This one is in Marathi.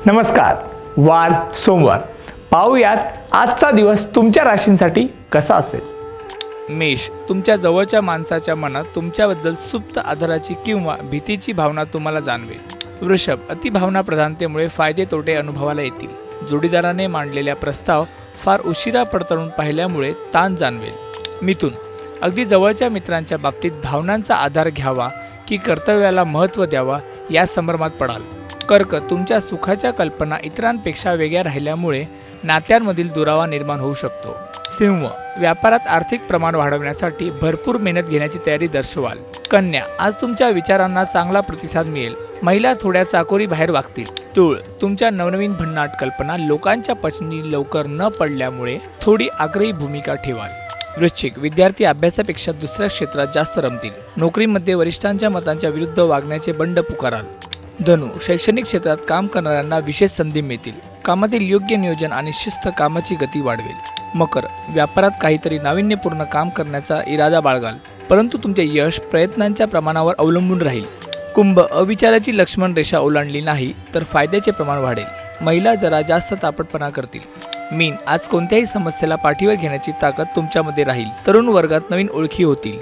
नमस्कार. वार सोमवार पाहूयात आजचा दिवस तुमच्या राशींसाठी कसा असेल. मेष, तुमच्या जवळच्या माणसाच्या मनात तुमच्याबद्दल सुप्त आदराची किंवा भीतीची भावना तुम्हाला जाणवेल. वृषभ, अतिभावना प्रधानतेमुळे फायदे तोटे अनुभवाला येतील. जोडीदाराने मांडलेल्या प्रस्ताव फार उशिरा पडताळून पाहिल्यामुळे ताण जाणवेल. मिथुन, अगदी जवळच्या मित्रांच्या बाबतीत भावनांचा आधार घ्यावा की कर्तव्याला महत्त्व द्यावा या संभ्रमात पडाल. कर्क, तुमच्या सुखाच्या कल्पना इतरांपेक्षा वेगळ्या राहिल्यामुळे नात्यांमधील दुरावा निर्माण होऊ शकतो. सिंह, व्यापारात आर्थिक प्रमाण वाढवण्यासाठी भरपूर मेहनत घेण्याची तयारी दर्शवाल. कन्या, आज तुमच्या विचारांना चांगला प्रतिसाद मिळेल. महिला थोड्या चाकोरी बाहेर वागतील. तूळ, तुमच्या नवनवीन भन्नाट कल्पना लोकांच्या पचनी लवकर न पडल्यामुळे थोडी आग्रही भूमिका ठेवाल. वृश्चिक, विद्यार्थी अभ्यासापेक्षा दुसऱ्या क्षेत्रात जास्त रमतील. नोकरीमध्ये वरिष्ठांच्या मतांच्या विरुद्ध वागण्याचे बंड पुकाराल. धनु, शैक्षणिक क्षेत्रात काम करणाऱ्यांना विशेष संधी मिळतील. कामातील योग्य नियोजन आणि शिस्त कामाची गती वाढवेल. मकर, व्यापारात काहीतरी नाविन्यपूर्ण काम करण्याचा इरादा बाळगाल, परंतु तुमचे यश प्रयत्नांच्या प्रमाणावर अवलंबून राहील. कुंभ, अविचाराची लक्ष्मण रेषा ओलांडली नाही तर फायद्याचे प्रमाण वाढेल. महिला जरा जास्त तापटपणा करतील. मीन, आज कोणत्याही समस्येला पाठीवर घेण्याची ताकद तुमच्यामध्ये राहील. तरुण वर्गात नवीन ओळखी होतील.